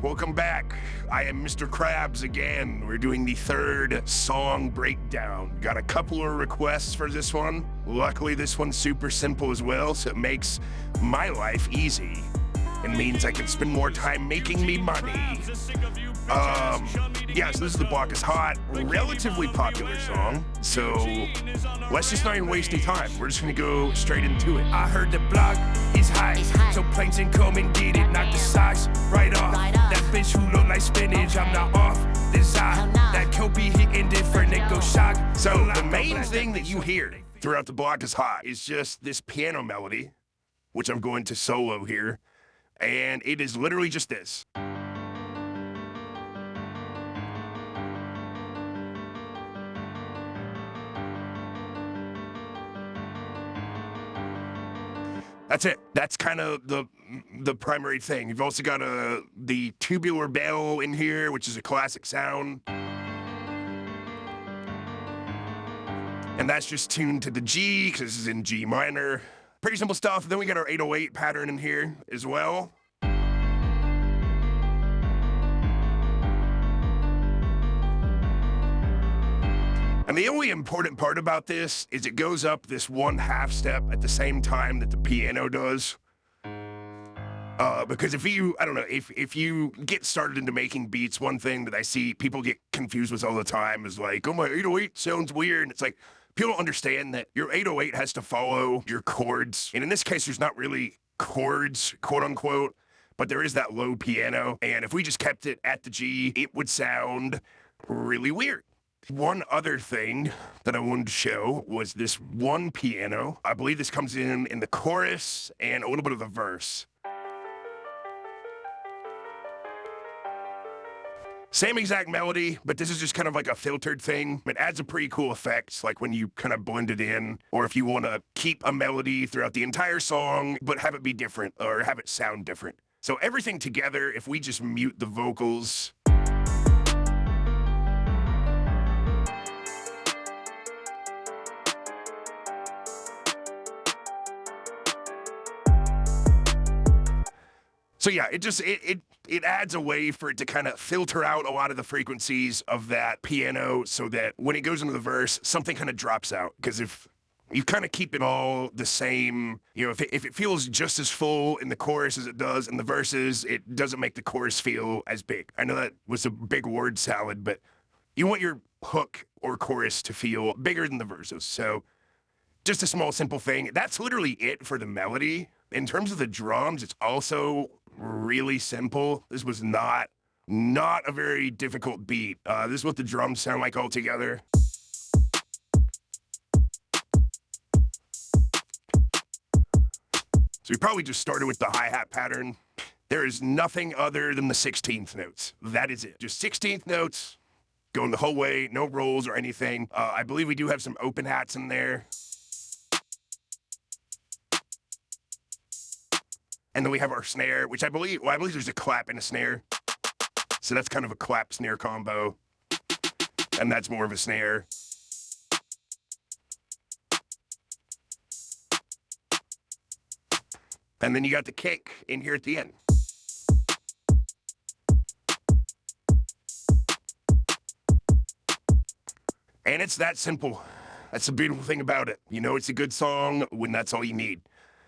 welcome back. I am Mr. Krabs again. We're doing the third song breakdown. Got a couple of requests for this one. Luckily, this one's super simple as well, so it makes my life easy. It means I can spend more time making me money. Yeah, so this is The Block is Hot, relatively popular song, so let's just not even waste any time. We're just gonna go straight into it. I heard the block is high, so planes can come and get it, knock the socks right off. That bitch who look like spinach, I'm not off this eye. That coat be hitting different, it go shock. So the main thing that you hear throughout The Block is Hot is just this piano melody, which I'm going to solo here, and it is literally just this. That's it. That's kind of the primary thing. You've also got the tubular bell in here, which is a classic sound. And that's just tuned to the G, because this is in G minor. Pretty simple stuff. Then we got our 808 pattern in here as well. And the only important part about this is it goes up this one half step at the same time that the piano does. Because if you, I don't know, if you get started into making beats, one thing that I see people get confused with all the time is like, oh, my 808 sounds weird. And it's like, people don't understand that your 808 has to follow your chords. And in this case, there's not really chords, quote unquote, but there is that low piano. And if we just kept it at the G, it would sound really weird. One other thing that I wanted to show was this one piano. I believe this comes in the chorus and a little bit of the verse. Same exact melody, but this is just kind of like a filtered thing. It adds a pretty cool effect, like when you kind of blend it in, or if you want to keep a melody throughout the entire song, but have it be different, or have it sound different. So everything together, if we just mute the vocals, so yeah, it adds a way for it to kind of filter out a lot of the frequencies of that piano so that when it goes into the verse, something kind of drops out. Because if you kind of keep it all the same, you know, if it feels just as full in the chorus as it does in the verses, it doesn't make the chorus feel as big. I know that was a big word salad, but you want your hook or chorus to feel bigger than the verses. So just a small, simple thing. That's literally it for the melody. In terms of the drums, it's also really simple. This was not a very difficult beat. This is what the drums sound like all together. So we probably just started with the hi-hat pattern. There is nothing other than the 16th notes. That is it. Just 16th notes going the whole way, no rolls or anything. I believe we do have some open hats in there. And then we have our snare, which I believe there's a clap and a snare. So that's kind of a clap snare combo. And that's more of a snare. And then you got the kick in here at the end. And it's that simple. That's the beautiful thing about it. You know it's a good song when that's all you need.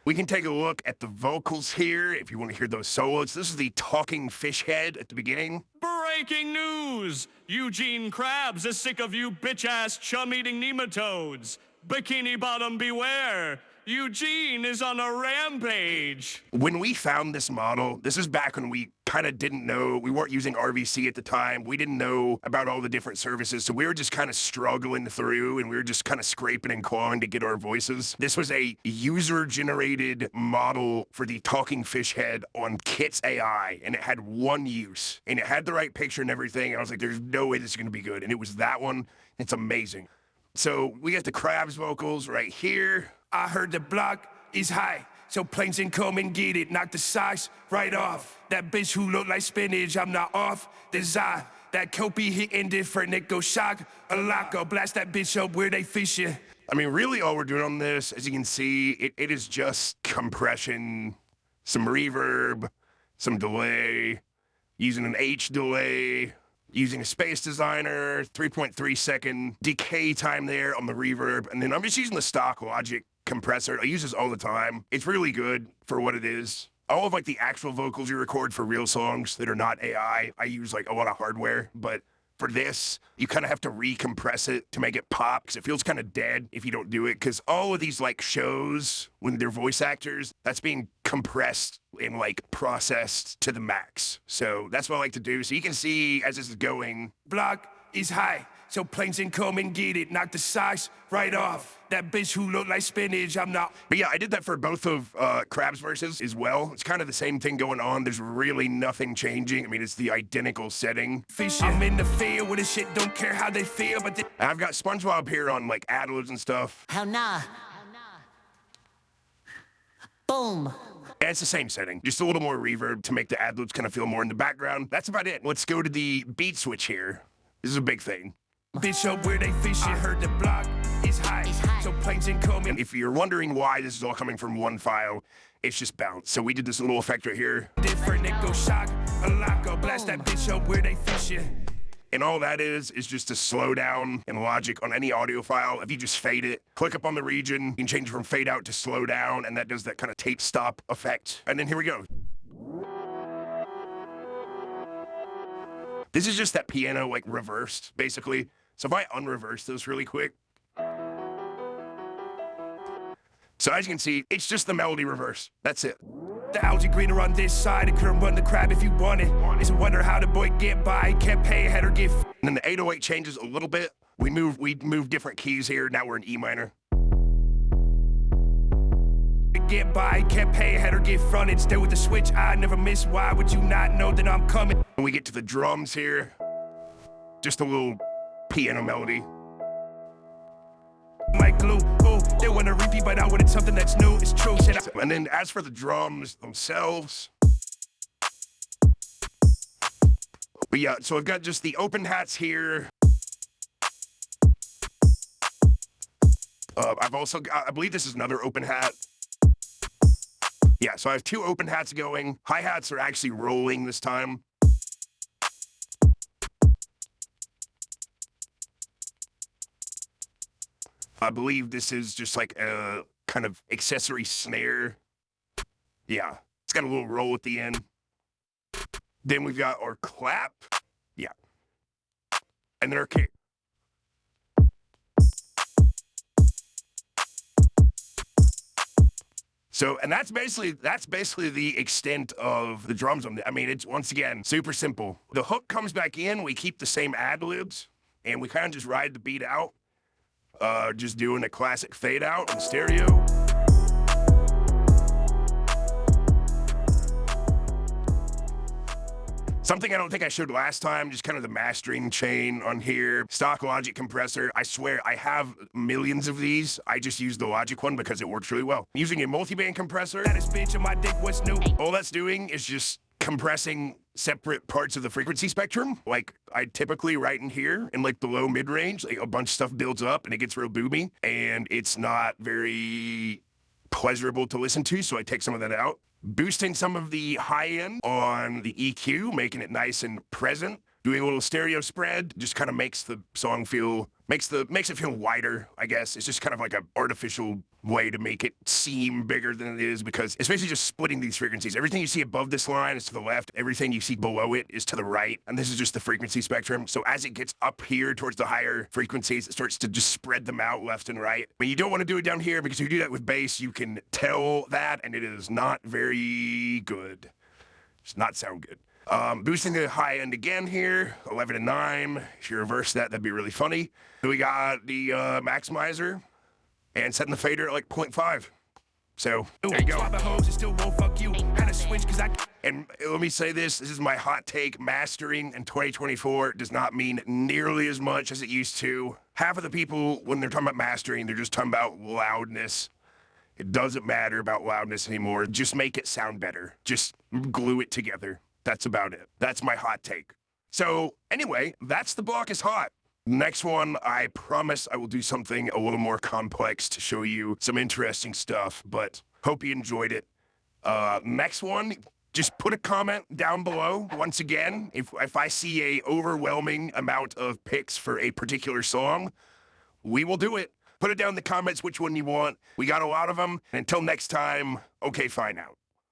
We can take a look at the vocals here if you want to hear those solos. This is the talking fish head at the beginning. Breaking news! Eugene Krabs is sick of you bitch-ass chum-eating nematodes. Bikini Bottom beware! Eugene is on a rampage. When we found this model, this is back when we kind of didn't know, we weren't using RVC at the time. We didn't know about all the different services. So we were just kind of struggling through and we were just kind of scraping and clawing to get our voices. This was a user-generated model for the talking fish head on Kits AI, and it had one use. And it had the right picture and everything. And I was like, there's no way this is going to be good. And it was that one. It's amazing. So we got the Krabs vocals right here. I heard the block is high, so planes can come and get it, knock the socks right off. That bitch who look like spinach, I'm not off this eye. That coat be hitting different, it go shock a lot. Go blast that bitch up where they fishing. I mean, really all we're doing on this, as you can see, it is just compression, some reverb, some delay, using an H delay, using a Space Designer, 3.3 second decay time there on the reverb, and then I'm just using the stock Logic compressor. I use this all the time. It's really good for what it is. All of like the actual vocals you record for real songs that are not AI, I use like a lot of hardware, but for this, you kind of have to recompress it to make it pop because it feels kind of dead if you don't do it. Because all of these like shows, when they're voice actors, that's being compressed and like processed to the max. So that's what I like to do. So you can see as this is going. Block is high, so planes can come and get it. Knock the size right off. That bitch who look like spinach, I'm not. But yeah, I did that for both of Crab's verses as well. It's kind of the same thing going on. There's really nothing changing. I mean, it's the identical setting. Fish, I'm in the field with this shit, don't care how they feel, but they... I've got SpongeBob here on like ad-libs and stuff. How nah. Boom. And it's the same setting, just a little more reverb to make the ad-libs kind of feel more in the background. That's about it. Let's go to the beat switch here. This is a big thing. Bitch up where they fish, I heard the block is high, so planes can come And if you're wondering why this is all coming from one file, it's just bounce. So we did this little effect right here. different, it go shock, a lock, go blast that bitch up where they fishing. And all that is just a slowdown in Logic on any audio file. If you just fade it, click up on the region, you can change it from fade out to slow down, and that does that kind of tape stop effect. And then here we go. This is just that piano like reversed, basically. So if I unreverse those really quick. So as you can see, it's just the melody reverse. That's it. The algae greener on this side, it couldn't run the crab if you want it. It's a wonder how the boy get by, can't pay ahead or get. And then the 808 changes a little bit. We move different keys here. Now we're in E minor. Get by, can't pay ahead or get fronted. Stay with the switch, I never miss. Why would you not know that I'm coming? When we get to the drums here, just a little piano melody. Like glue, ooh, they wanna repeat, but I wanted something that's new. It's true, shit. And then as for the drums themselves, but yeah, so I've got just the open hats here. I've also got, I believe this is another open hat. Yeah, so I have two open hats going. Hi-hats are actually rolling this time. I believe this is just like a kind of accessory snare. Yeah, it's got a little roll at the end. Then we've got our clap. Yeah. And then our kick. So, and that's basically the extent of the drums on the, I mean, it's once again super simple. The hook comes back in, we keep the same ad-libs, and we kind of just ride the beat out. Just doing a classic fade out in stereo. Something I don't think I showed last time, just kind of the mastering chain on here. Stock Logic compressor. I swear I have millions of these. I just use the Logic one because it works really well. Using a multi-band compressor. That is bitch and my dick, what's new? All that's doing is just compressing separate parts of the frequency spectrum. Like I typically write in here in like the low mid-range, like a bunch of stuff builds up and it gets real boomy and it's not very pleasurable to listen to. So I take some of that out. Boosting some of the high end on the EQ, making it nice and present. Doing a little stereo spread just kind of makes the song feel, makes it feel wider, I guess. It's just kind of like an artificial way to make it seem bigger than it is because it's basically just splitting these frequencies. Everything you see above this line is to the left. Everything you see below it is to the right. And this is just the frequency spectrum. So as it gets up here towards the higher frequencies, it starts to just spread them out left and right. But you don't want to do it down here because if you do that with bass, you can tell that and it is not very good. It's not sound good. Boosting the high end again here, 11 and 9. If you reverse that, that'd be really funny. Then we got the maximizer and setting the fader at like 0.5. So there you go. And let me say this is my hot take. Mastering in 2024 does not mean nearly as much as it used to. Half of the people, when they're talking about mastering, they're just talking about loudness. It doesn't matter about loudness anymore. Just make it sound better. Just glue it together. That's about it. That's my hot take. So anyway, that's the block is hot. Next one, I promise I will do something a little more complex to show you some interesting stuff, but hope you enjoyed it. Next one, just put a comment down below. Once again, if I see a overwhelming amount of picks for a particular song, we will do it. Put it down in the comments which one you want. We got a lot of them. Until next time, okay, fine out.